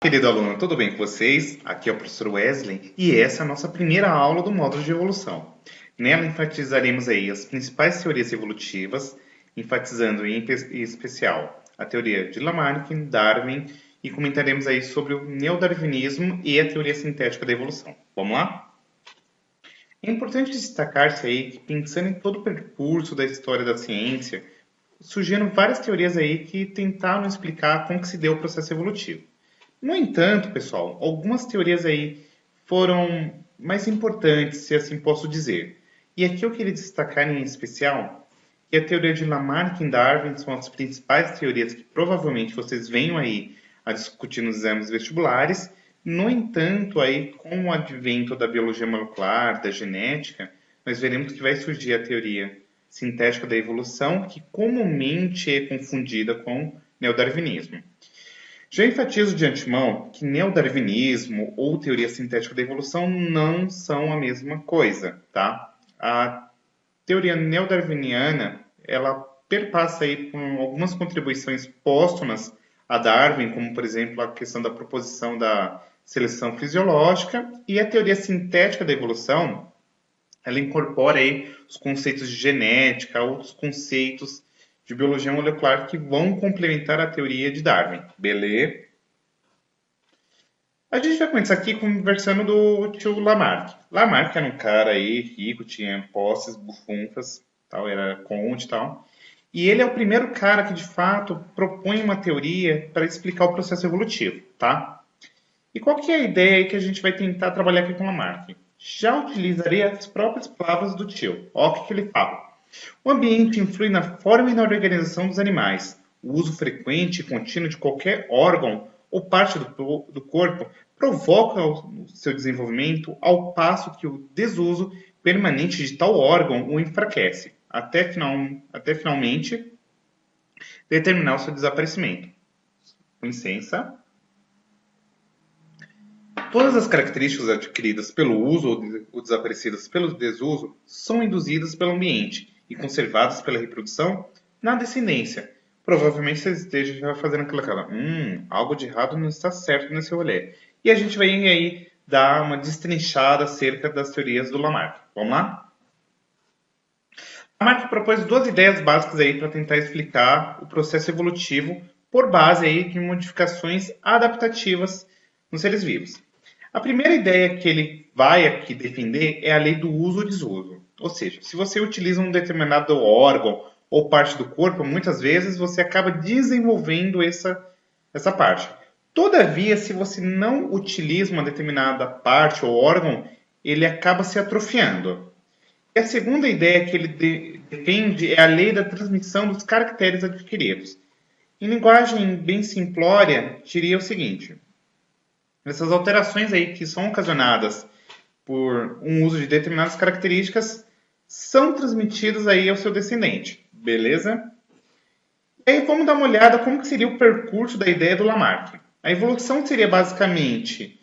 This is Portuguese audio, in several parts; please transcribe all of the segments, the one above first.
Querido aluno, tudo bem com vocês? Aqui é o professor Wesley e essa é a nossa primeira aula do módulo de evolução. Nela enfatizaremos aí as principais teorias evolutivas, enfatizando em especial a teoria de Lamarck, Darwin e comentaremos aí sobre o neodarwinismo e a teoria sintética da evolução. Vamos lá? É importante destacar-se aí que pensando em todo o percurso da história da ciência, surgiram várias teorias aí que tentaram explicar como que se deu o processo evolutivo. No entanto, pessoal, algumas teorias aí foram mais importantes, se assim posso dizer. E aqui eu queria destacar em especial que a teoria de Lamarck e Darwin são as principais teorias que provavelmente vocês venham aí a discutir nos exames vestibulares. No entanto, aí com o advento da biologia molecular, da genética, nós veremos que vai surgir a teoria sintética da evolução, que comumente é confundida com neodarwinismo. Já enfatizo de antemão que neodarwinismo ou teoria sintética da evolução não são a mesma coisa, tá? A teoria neodarwiniana, ela perpassa aí por algumas contribuições póstumas a Darwin, como por exemplo a questão da proposição da seleção fisiológica, e a teoria sintética da evolução, ela incorpora aí os conceitos de genética, outros conceitos de biologia molecular que vão complementar a teoria de Darwin. Beleza? A gente vai começar aqui conversando do tio Lamarck. Lamarck era um cara aí rico, tinha posses, bufunfas, tal, era conde e tal. E ele é o primeiro cara que de fato propõe uma teoria para explicar o processo evolutivo, tá? E qual que é a ideia aí que a gente vai tentar trabalhar aqui com Lamarck? Já utilizarei as próprias palavras do tio. Olha o que ele fala. O ambiente influi na forma e na organização dos animais. O uso frequente e contínuo de qualquer órgão ou parte do corpo provoca o seu desenvolvimento, ao passo que o desuso permanente de tal órgão o enfraquece, até finalmente determinar o seu desaparecimento. Com licença. Todas as características adquiridas pelo uso ou desaparecidas pelo desuso são induzidas pelo ambiente e conservadas pela reprodução na descendência. Provavelmente você esteja já fazendo aquela cara, algo de errado não está certo nesse rolê. E a gente vai aí dar uma destrinchada acerca das teorias do Lamarck. Vamos lá? Lamarck propôs duas ideias básicas aí para tentar explicar o processo evolutivo por base aí de modificações adaptativas nos seres vivos. A primeira ideia que ele vai aqui defender é a lei do uso ou desuso. Ou seja, se você utiliza um determinado órgão ou parte do corpo, muitas vezes você acaba desenvolvendo essa parte. Todavia, se você não utiliza uma determinada parte ou órgão, ele acaba se atrofiando. E a segunda ideia que ele defende é a lei da transmissão dos caracteres adquiridos. Em linguagem bem simplória, diria o seguinte: essas alterações aí que são ocasionadas por um uso de determinadas características são transmitidas aí ao seu descendente, beleza? E aí vamos dar uma olhada como que seria o percurso da ideia do Lamarck. A evolução seria basicamente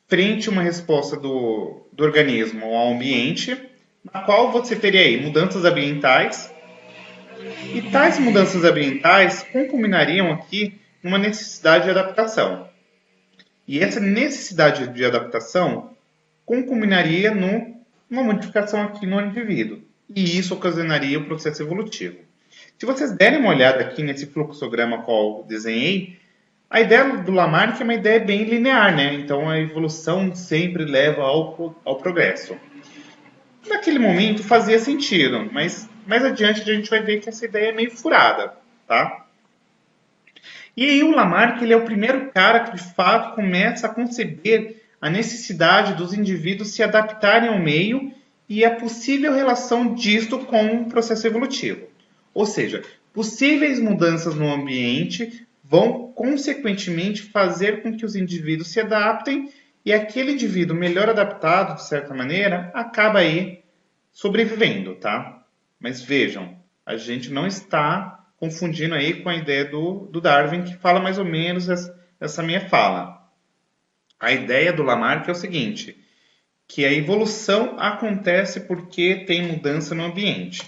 frente a uma resposta do organismo ao ambiente, na qual você teria aí mudanças ambientais, e tais mudanças ambientais concominariam aqui numa necessidade de adaptação. E essa necessidade de adaptação concominaria numa modificação aqui no indivíduo. E isso ocasionaria o processo evolutivo. Se vocês derem uma olhada aqui nesse fluxograma qual eu desenhei, a ideia do Lamarck é uma ideia bem linear, né? Então a evolução sempre leva ao progresso. Naquele momento fazia sentido, mas mais adiante a gente vai ver que essa ideia é meio furada, tá? E aí o Lamarck ele é o primeiro cara que de fato começa a conceber a necessidade dos indivíduos se adaptarem ao meio e a possível relação disto com o processo evolutivo. Ou seja, possíveis mudanças no ambiente vão consequentemente fazer com que os indivíduos se adaptem e aquele indivíduo melhor adaptado, de certa maneira, acaba aí sobrevivendo, tá? Mas vejam, a gente não está confundindo aí com a ideia do Darwin, que fala mais ou menos essa minha fala. A ideia do Lamarck é o seguinte, que a evolução acontece porque tem mudança no ambiente.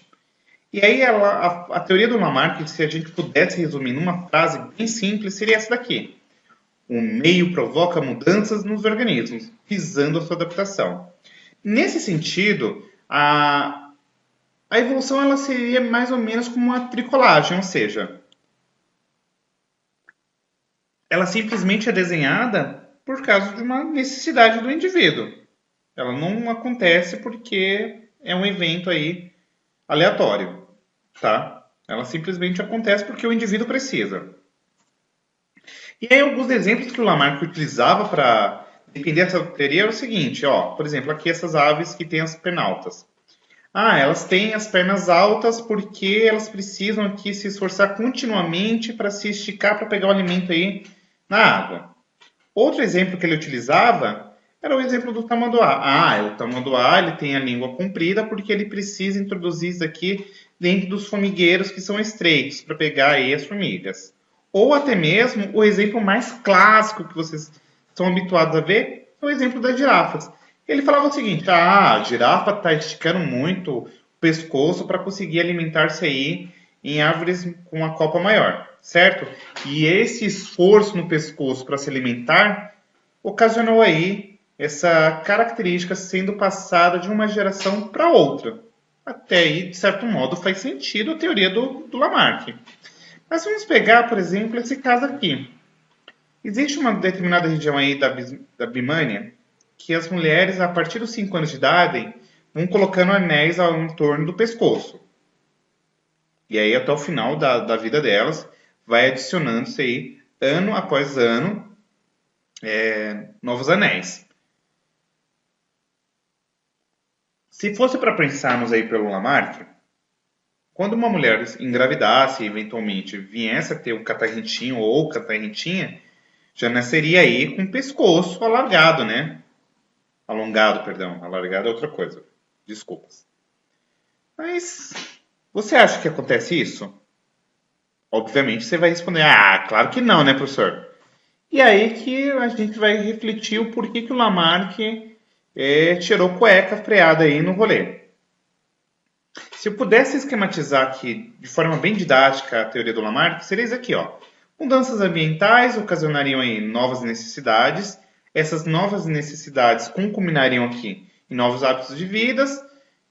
E aí a teoria do Lamarck, se a gente pudesse resumir numa frase bem simples, seria essa daqui. O meio provoca mudanças nos organismos, visando a sua adaptação. Nesse sentido, a evolução ela seria mais ou menos como uma tricolagem, ou seja, ela simplesmente é desenhada por causa de uma necessidade do indivíduo. Ela não acontece porque é um evento aí aleatório, tá? Ela simplesmente acontece porque o indivíduo precisa. E aí alguns exemplos que o Lamarck utilizava para defender essa teoria é o seguinte, ó, por exemplo, aqui essas aves que têm as pernaltas. Ah, elas têm as pernas altas porque elas precisam aqui se esforçar continuamente para se esticar para pegar o alimento aí na água. Outro exemplo que ele utilizava era o exemplo do tamanduá. Ah, o tamanduá ele tem a língua comprida porque ele precisa introduzir isso aqui dentro dos formigueiros que são estreitos para pegar aí as formigas. Ou até mesmo o exemplo mais clássico que vocês estão habituados a ver é o exemplo das girafas. Ele falava o seguinte: a girafa está esticando muito o pescoço para conseguir alimentar-se aí em árvores com uma copa maior, certo? E esse esforço no pescoço para se alimentar ocasionou aí essa característica sendo passada de uma geração para outra. Até aí, de certo modo, faz sentido a teoria do Lamarck. Mas vamos pegar, por exemplo, esse caso aqui. Existe uma determinada região aí da Birmânia que as mulheres, a partir dos 5 anos de idade, vão colocando anéis ao entorno do pescoço. E aí, até o final da vida delas, vai adicionando-se aí, ano após ano, novos anéis. Se fosse para pensarmos aí pelo Lamarck, quando uma mulher engravidasse e eventualmente viesse a ter um catarrentinho ou catarrentinha, já nasceria aí com o pescoço alargado, né? Alongado, perdão. Alargado é outra coisa. Desculpas. Mas você acha que acontece isso? Obviamente você vai responder, claro que não, né, professor? E aí que a gente vai refletir o porquê que o Lamarck tirou cueca freada aí no rolê. Se eu pudesse esquematizar aqui de forma bem didática a teoria do Lamarck, seria isso aqui, ó. Mudanças ambientais ocasionariam aí novas necessidades. Essas novas necessidades concominariam aqui em novos hábitos de vida,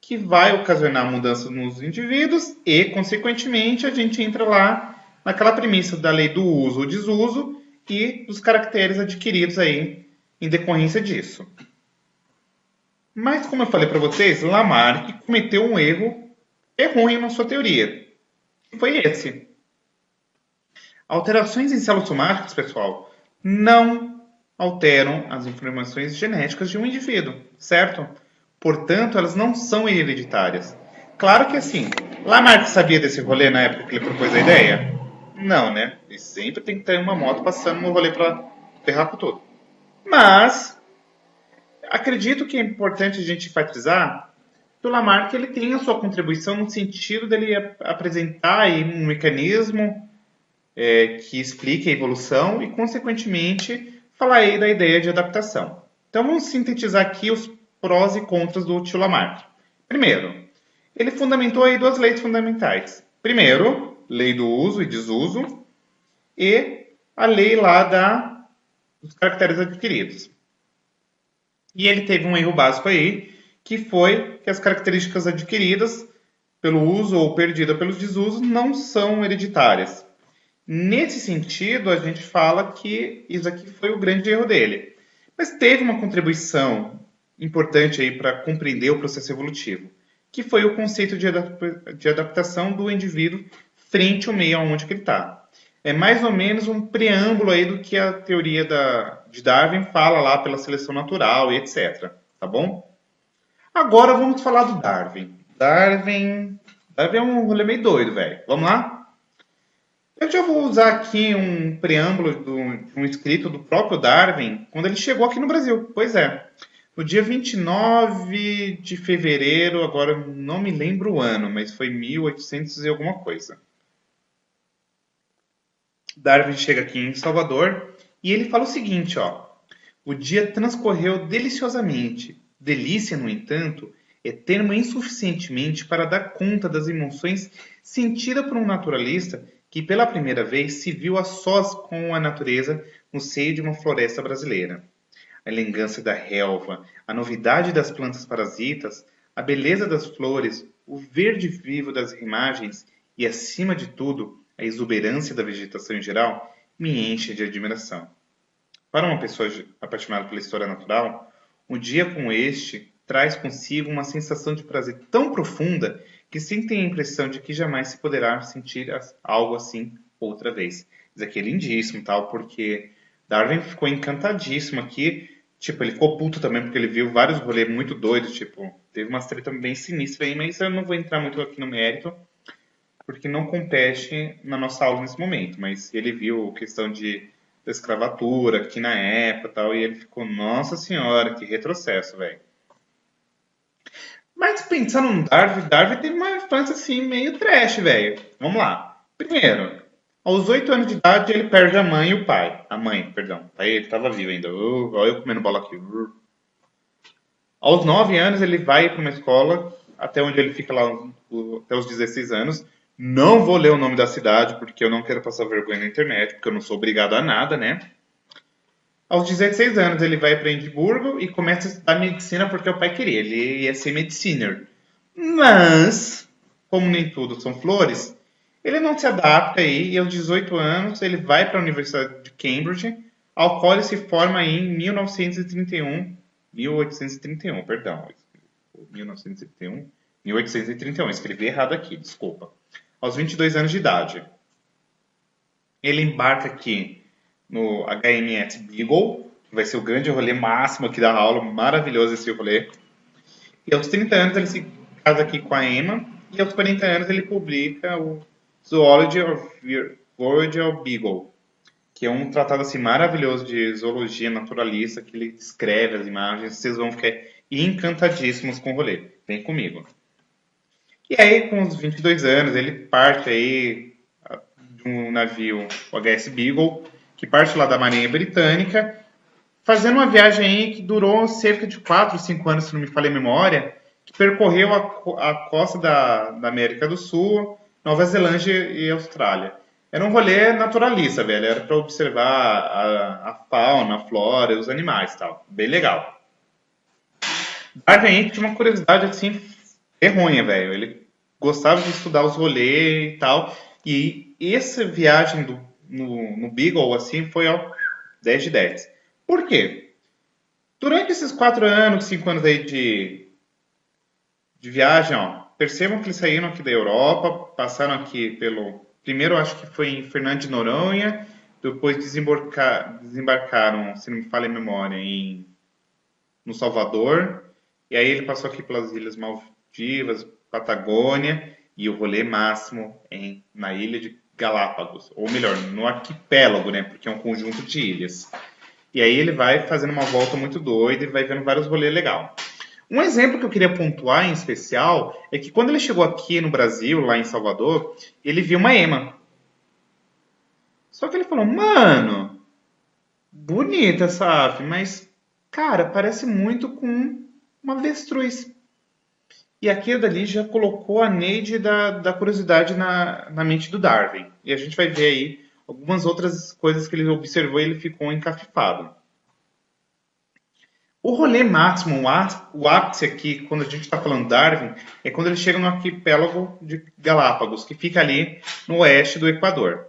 que vai ocasionar mudanças nos indivíduos e, consequentemente, a gente entra lá naquela premissa da lei do uso ou desuso e dos caracteres adquiridos aí em decorrência disso. Mas, como eu falei para vocês, Lamarck cometeu um erro errôneo na sua teoria. Que foi esse. Alterações em células somáticas, pessoal, não alteram as informações genéticas de um indivíduo, certo? Portanto, elas não são hereditárias. Claro que assim, Lamarck sabia desse rolê na época que ele propôs a ideia? Não, né? Ele sempre tem que ter uma moto passando no rolê para ferrar com tudo. Mas, acredito que é importante a gente enfatizar que o Lamarck ele tem a sua contribuição no sentido dele apresentar aí um mecanismo que explique a evolução e, consequentemente, falar aí da ideia de adaptação. Então, vamos sintetizar aqui os prós e contras do tio Lamarck. Primeiro, ele fundamentou aí duas leis fundamentais. Primeiro, lei do uso e desuso e a lei lá dos caracteres adquiridos. E ele teve um erro básico aí, que foi que as características adquiridas pelo uso ou perdidas pelos desusos não são hereditárias. Nesse sentido, a gente fala que isso aqui foi o grande erro dele. Mas teve uma contribuição importante aí para compreender o processo evolutivo, que foi o conceito de adaptação do indivíduo frente ao meio onde ele está. É mais ou menos um preâmbulo aí do que a teoria de Darwin fala lá pela seleção natural e etc. Tá bom? Agora vamos falar do Darwin. Darwin é um rolê meio doido, velho. Vamos lá? Eu já vou usar aqui um preâmbulo de um escrito do próprio Darwin, quando ele chegou aqui no Brasil. Pois é, no dia 29 de fevereiro, agora não me lembro o ano, mas foi 1800 e alguma coisa. Darwin chega aqui em Salvador e ele fala o seguinte, ó. O dia transcorreu deliciosamente. Delícia, no entanto, é termo insuficientemente para dar conta das emoções sentidas por um naturalista que pela primeira vez se viu a sós com a natureza no seio de uma floresta brasileira. A elegância da relva, a novidade das plantas parasitas, a beleza das flores, o verde vivo das imagens e, acima de tudo, a exuberância da vegetação em geral me enchem de admiração. Para uma pessoa apaixonada pela história natural, um dia como este traz consigo uma sensação de prazer tão profunda que sempre tem a impressão de que jamais se poderá sentir algo assim outra vez. Isso aqui é lindíssimo, tal, porque Darwin ficou encantadíssimo aqui. Tipo, ele ficou puto também porque ele viu vários rolês muito doidos, tipo, teve umas treta bem sinistras aí, mas eu não vou entrar muito aqui no mérito, porque não compete na nossa aula nesse momento, mas ele viu questão da escravatura aqui na época e tal, e ele ficou, nossa senhora, que retrocesso, velho. Mas pensando no Darwin teve uma infância assim meio trash, velho. Vamos lá. Primeiro, aos 8 anos de idade ele perde a mãe e o pai. A mãe, perdão. Aí ele estava vivo ainda. Olha eu comendo bola aqui. Aos 9 anos ele vai para uma escola, até onde ele fica lá até os 16 anos. Não vou ler o nome da cidade, porque eu não quero passar vergonha na internet, porque eu não sou obrigado a nada, né? Aos 16 anos ele vai para Edimburgo e começa a estudar medicina porque o pai queria. Ele ia ser mediciner. Mas, como nem tudo são flores, ele não se adapta aí e aos 18 anos ele vai para a Universidade de Cambridge, ao qual ele se forma em 1831, perdão. 1831, escrevi errado aqui, desculpa. Aos 22 anos de idade. Ele embarca aqui no HMS Beagle, que vai ser o grande rolê máximo aqui da aula, maravilhoso esse rolê. E aos 30 anos ele se casa aqui com a Emma, e aos 40 anos ele publica o Zoology of Virgil Beagle, que é um tratado assim, maravilhoso de zoologia naturalista, que ele descreve as imagens, vocês vão ficar encantadíssimos com o rolê. Vem comigo. E aí, com os 22 anos, ele parte aí de um navio, o HS Beagle, que parte lá da Marinha Britânica, fazendo uma viagem aí que durou cerca de 4 ou 5 anos, se não me falha a memória, que percorreu a costa da América do Sul, Nova Zelândia e Austrália. Era um rolê naturalista, velho. Era para observar a fauna, a flora, os animais e tal. Bem legal. Darwin tinha uma curiosidade assim, ferronha, velho. Ele gostava de estudar os rolês e tal. E essa viagem no Beagle, assim, foi ao 10 de 10. Por quê? Durante esses 4 anos, 5 anos aí de viagem, ó, percebam que eles saíram aqui da Europa, passaram aqui pelo... Primeiro, acho que foi em Fernando de Noronha, depois desembarcaram, se não me falha a memória, no Salvador, e aí ele passou aqui pelas Ilhas Maldivas, Patagônia, e o rolê máximo na Ilha de Galápagos, ou melhor, no arquipélago, né, porque é um conjunto de ilhas. E aí ele vai fazendo uma volta muito doida e vai vendo vários rolês legais. Um exemplo que eu queria pontuar em especial é que quando ele chegou aqui no Brasil, lá em Salvador, ele viu uma ema. Só que ele falou, mano, bonita essa ave, mas, cara, parece muito com uma avestruz. E aquilo dali já colocou a Neide da curiosidade na mente do Darwin. E a gente vai ver aí algumas outras coisas que ele observou e ele ficou encafifado. O rolê máximo, o ápice aqui, quando a gente está falando Darwin, é quando ele chega no arquipélago de Galápagos, que fica ali no oeste do Equador.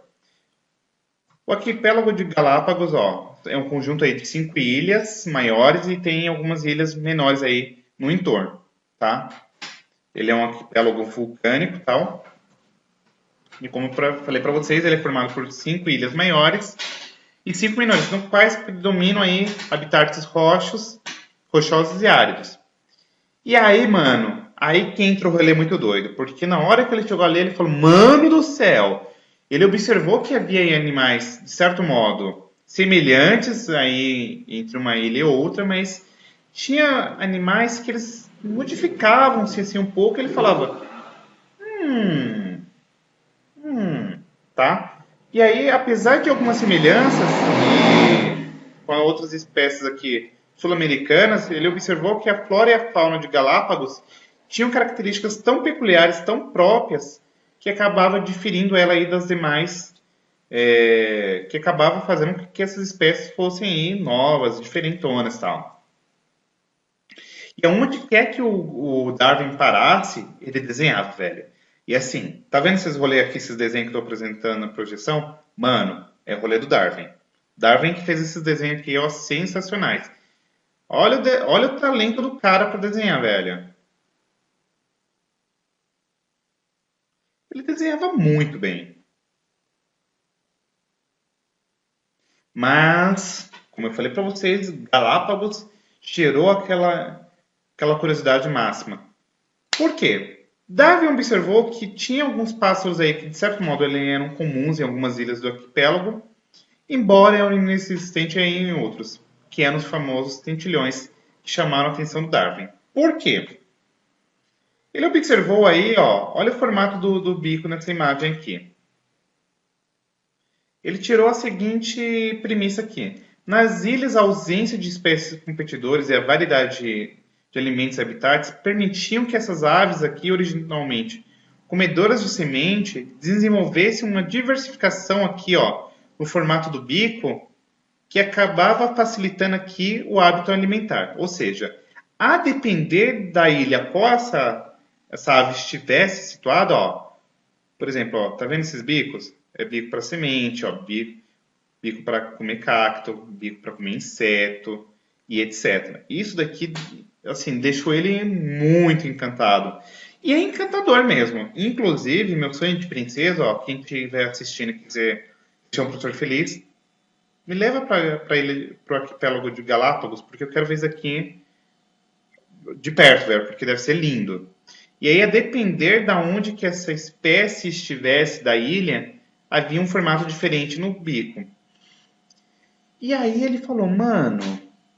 O arquipélago de Galápagos, ó, é um conjunto aí de 5 ilhas maiores e tem algumas ilhas menores aí no entorno, tá? Ele é um arquipélago vulcânico e tal. E como eu falei para vocês, ele é formado por 5 ilhas maiores e 5 menores, no quais predominam aí habitats rochosos e áridos. E aí, mano, aí que entra o rolê muito doido, porque na hora que ele chegou ali, ele falou, mano do céu, ele observou que havia aí animais, de certo modo, semelhantes aí entre uma ilha e outra, mas tinha animais que eles modificavam-se assim um pouco, ele falava, tá? E aí, apesar de algumas semelhanças com outras espécies aqui sul-americanas, ele observou que a flora e a fauna de Galápagos tinham características tão peculiares, tão próprias, que acabava diferindo ela aí das demais que acabava fazendo com que essas espécies fossem aí novas, diferentonas e tal. E aonde quer que o Darwin parasse, ele desenhava, velho. E assim, tá vendo esses rolês aqui, esses desenhos que eu tô apresentando na projeção? Mano, é rolê do Darwin. Darwin que fez esses desenhos aqui, ó, sensacionais. Olha o talento do cara para desenhar, velho. Ele desenhava muito bem. Mas, como eu falei para vocês, Galápagos gerou aquela curiosidade máxima. Por quê? Darwin observou que tinha alguns pássaros aí que, de certo modo, eles eram comuns em algumas ilhas do arquipélago, embora eram inexistentes em outros, que eram os famosos tentilhões, que chamaram a atenção do Darwin. Por quê? Ele observou aí, ó, olha o formato do bico nessa imagem aqui. Ele tirou a seguinte premissa aqui. Nas ilhas, a ausência de espécies competidores e a variedade de alimentos e habitats permitiam que essas aves aqui, originalmente comedoras de semente, desenvolvessem uma diversificação aqui, ó, no formato do bico, que acabava facilitando aqui o hábito alimentar. Ou seja, a depender da ilha qual essa ave estivesse situada, ó, por exemplo, ó, tá vendo esses bicos? É bico para semente, ó, bico para comer cacto, bico para comer inseto e etc. Isso daqui, assim, deixou ele muito encantado. E é encantador mesmo. Inclusive, meu sonho de princesa, ó, quem estiver assistindo e quiser ser um professor feliz, me leva para ele, pro arquipélago de Galápagos, porque eu quero ver isso aqui de perto, velho, porque deve ser lindo. E aí, a depender da onde que essa espécie estivesse da ilha, havia um formato diferente no bico. E aí ele falou, mano,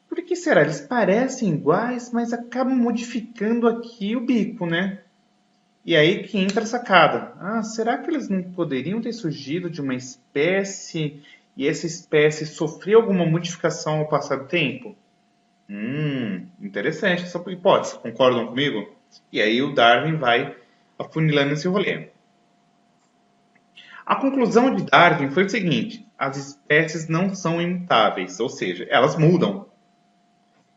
por que será? Eles parecem iguais, mas acabam modificando aqui o bico, né? E aí que entra a sacada. Ah, será que eles não poderiam ter surgido de uma espécie e essa espécie sofreu alguma modificação ao passar do tempo? Interessante essa hipótese. Concordam comigo? E aí o Darwin vai afunilando esse rolê. A conclusão de Darwin foi o seguinte: as espécies não são imutáveis, ou seja, elas mudam.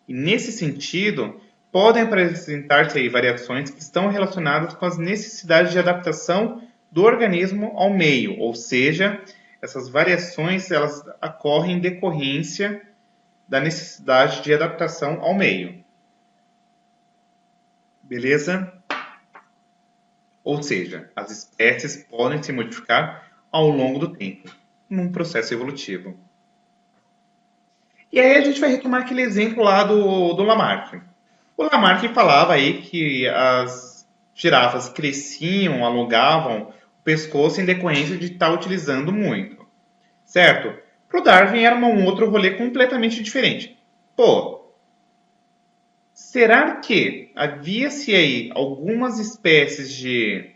E nesse sentido, podem apresentar-se aí variações que estão relacionadas com as necessidades de adaptação do organismo ao meio, ou seja, essas variações elas ocorrem em decorrência da necessidade de adaptação ao meio. Beleza? Ou seja, as espécies podem se modificar ao longo do tempo, num processo evolutivo. E aí a gente vai retomar aquele exemplo lá do Lamarck. O Lamarck falava aí que as girafas cresciam, alongavam o pescoço em decorrência de estar utilizando muito, certo? Para o Darwin era um outro rolê completamente diferente. Pô, será que havia-se aí algumas espécies de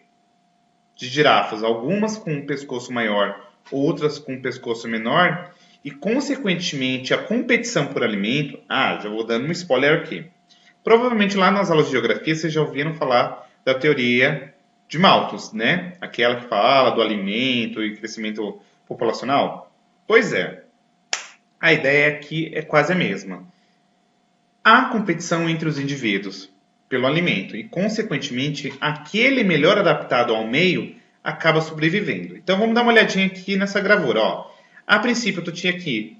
girafas, algumas com um pescoço maior, outras com um pescoço menor, e consequentemente a competição por alimento? Ah, já vou dando um spoiler aqui. Provavelmente lá nas aulas de geografia vocês já ouviram falar da teoria de Malthus, né? Aquela que fala do alimento e crescimento populacional. Pois é, a ideia aqui é quase a mesma. Há competição entre os indivíduos pelo alimento e, consequentemente, aquele melhor adaptado ao meio acaba sobrevivendo. Então vamos dar uma olhadinha aqui nessa gravura. Ó. A princípio tu tinha aqui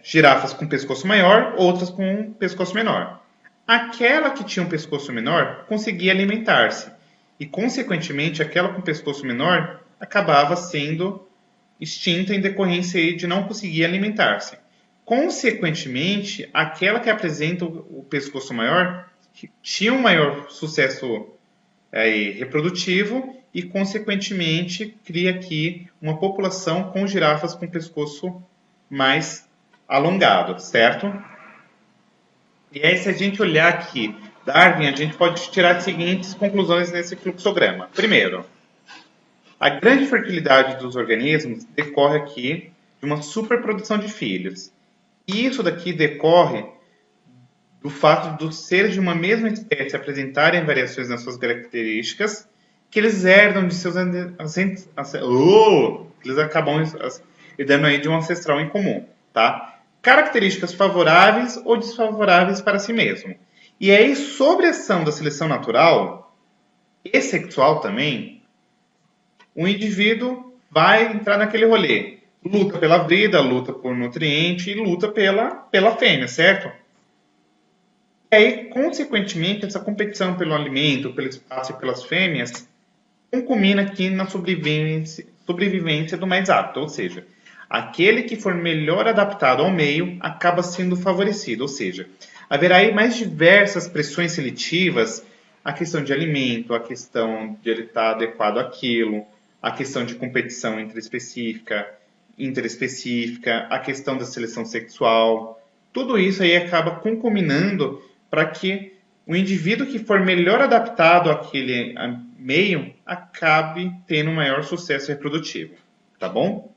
girafas com pescoço maior, outras com pescoço menor. Aquela que tinha um pescoço menor conseguia alimentar-se e, consequentemente, aquela com pescoço menor acabava sendo extinta em decorrência de não conseguir alimentar-se. Consequentemente, aquela que apresenta o pescoço maior tinha um maior sucesso reprodutivo e, consequentemente, cria aqui uma população com girafas com pescoço mais alongado, certo? E aí, se a gente olhar aqui Darwin, a gente pode tirar as seguintes conclusões nesse fluxograma. Primeiro, a grande fertilidade dos organismos decorre aqui de uma superprodução de filhos. E isso daqui decorre do fato dos seres de uma mesma espécie apresentarem variações nas suas características que eles herdam de seus eles acabam herdando aí de um ancestral em comum, tá? Características favoráveis ou desfavoráveis para si mesmo. E aí, sobre a ação da seleção natural e sexual também, o indivíduo vai entrar naquele rolê. Luta pela vida, luta por nutriente e luta pela fêmea, certo? E aí, consequentemente, essa competição pelo alimento, pelo espaço e pelas fêmeas concumina aqui na sobrevivência do mais apto, ou seja, aquele que for melhor adaptado ao meio acaba sendo favorecido, ou seja, haverá aí mais diversas pressões seletivas, a questão de alimento, a questão de ele estar adequado àquilo, a questão de competição interespecífica, a questão da seleção sexual, tudo isso aí acaba concominando para que o indivíduo que for melhor adaptado àquele meio acabe tendo um maior sucesso reprodutivo, tá bom?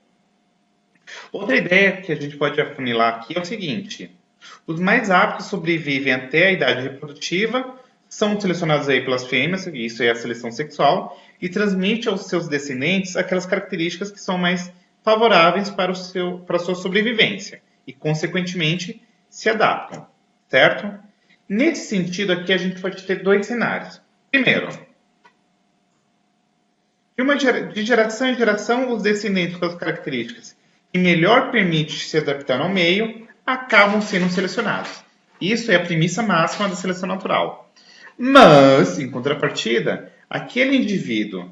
Outra ideia que a gente pode afunilar aqui é o seguinte: os mais aptos sobrevivem até a idade reprodutiva, são selecionados aí pelas fêmeas, isso é a seleção sexual, e transmite aos seus descendentes aquelas características que são mais favoráveis para a sua sobrevivência e, consequentemente, se adaptam, certo? Nesse sentido aqui, a gente pode ter dois cenários. Primeiro, de geração em geração, os descendentes com as características que melhor permite se adaptar ao meio acabam sendo selecionados. Isso é a premissa máxima da seleção natural. Mas, em contrapartida, aquele indivíduo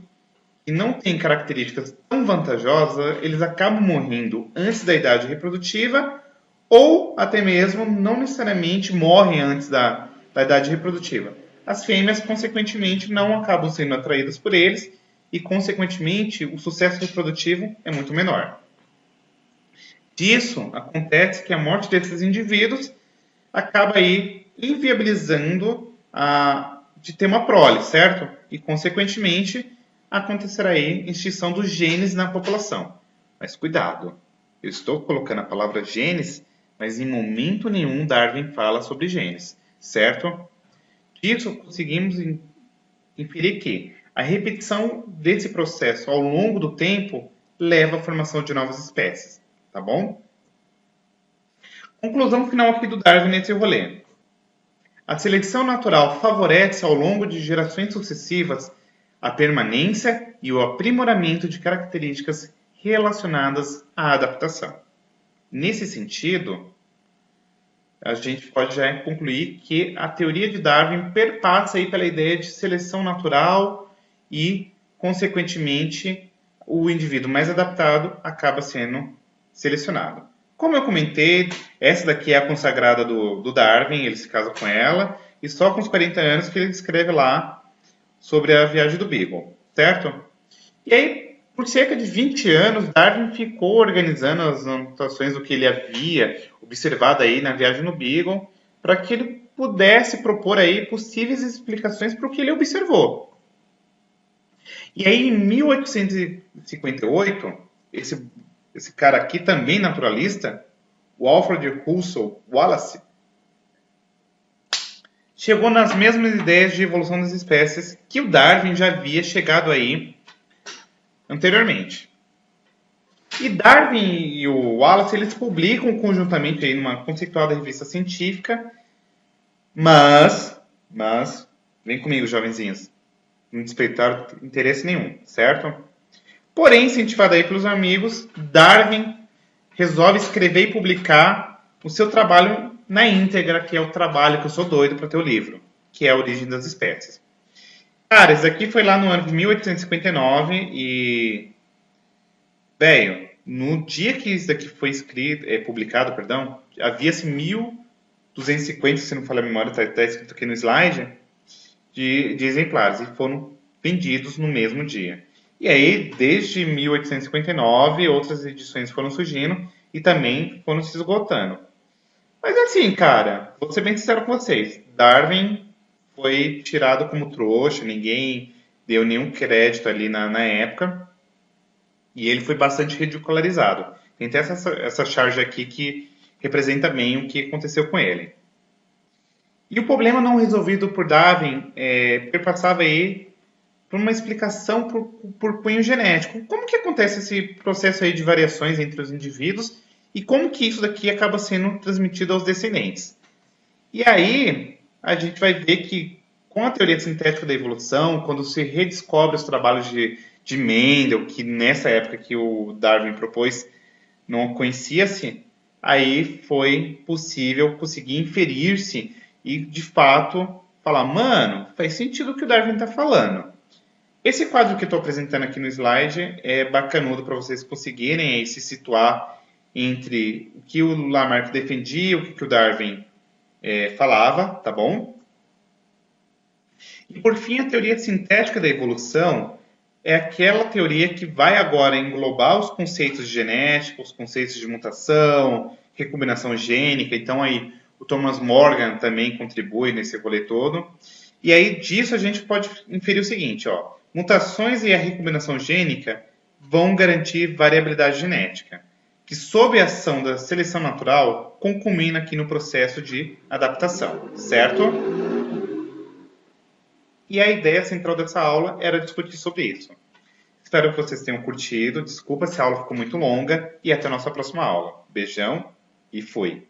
que não tem características tão vantajosas, eles acabam morrendo antes da idade reprodutiva ou até mesmo não necessariamente morrem antes da idade reprodutiva. As fêmeas, consequentemente, não acabam sendo atraídas por eles e, consequentemente, o sucesso reprodutivo é muito menor. Disso, acontece que a morte desses indivíduos acaba aí inviabilizando de ter uma prole, certo? E, consequentemente, acontecerá aí extinção dos genes na população. Mas cuidado, eu estou colocando a palavra genes, mas em momento nenhum Darwin fala sobre genes, certo? Disso, conseguimos inferir que a repetição desse processo ao longo do tempo leva à formação de novas espécies, tá bom? Conclusão final aqui do Darwin nesse rolê. A seleção natural favorece ao longo de gerações sucessivas a permanência e o aprimoramento de características relacionadas à adaptação. Nesse sentido, a gente pode já concluir que a teoria de Darwin perpassa aí pela ideia de seleção natural e, consequentemente, o indivíduo mais adaptado acaba sendo selecionado. Como eu comentei, essa daqui é a consagrada do Darwin, ele se casa com ela, e só com os 40 anos que ele escreve lá sobre a viagem do Beagle, certo? E aí, por cerca de 20 anos, Darwin ficou organizando as anotações do que ele havia observado aí na viagem no Beagle, para que ele pudesse propor aí possíveis explicações para o que ele observou. E aí, em 1858, esse cara aqui, também naturalista, o Alfred Russel Wallace, chegou nas mesmas ideias de evolução das espécies que o Darwin já havia chegado aí anteriormente. E Darwin e o Wallace, eles publicam conjuntamente aí numa conceituada revista científica, mas, vem comigo, jovenzinhos, não despertaram interesse nenhum, certo? Porém, incentivado aí pelos amigos, Darwin resolve escrever e publicar o seu trabalho na íntegra, que é o trabalho que eu sou doido para ter o livro, que é A Origem das Espécies. Cara, isso aqui foi lá no ano de 1859 e... velho, no dia que isso daqui foi publicado, havia-se 1.250, se não falha a memória, está escrito aqui no slide, de exemplares, e foram vendidos no mesmo dia. E aí, desde 1859, outras edições foram surgindo e também foram se esgotando. Mas assim, cara, vou ser bem sincero com vocês, Darwin foi tirado como trouxa, ninguém deu nenhum crédito ali na época, e ele foi bastante ridicularizado. Tem até essa charge aqui que representa bem o que aconteceu com ele. E o problema não resolvido por Darwin perpassava aí para uma explicação por cunho genético. Como que acontece esse processo aí de variações entre os indivíduos e como que isso daqui acaba sendo transmitido aos descendentes? E aí a gente vai ver que com a teoria sintética da evolução, quando se redescobre os trabalhos de Mendel, que nessa época que o Darwin propôs não conhecia-se, aí foi possível conseguir inferir-se e, de fato, falar, mano, faz sentido o que o Darwin está falando. Esse quadro que eu estou apresentando aqui no slide é bacanudo para vocês conseguirem aí se situar entre o que o Lamarck defendia e o que o Darwin falava, tá bom? E por fim, a teoria sintética da evolução é aquela teoria que vai agora englobar os conceitos de genética, os conceitos de mutação, recombinação gênica. Então aí o Thomas Morgan também contribui nesse rolê todo. E aí disso a gente pode inferir o seguinte, ó, mutações e a recombinação gênica vão garantir variabilidade genética, que sob a ação da seleção natural concumina aqui no processo de adaptação, certo? E a ideia central dessa aula era discutir sobre isso. Espero que vocês tenham curtido. Desculpa se a aula ficou muito longa e até a nossa próxima aula. Beijão e fui!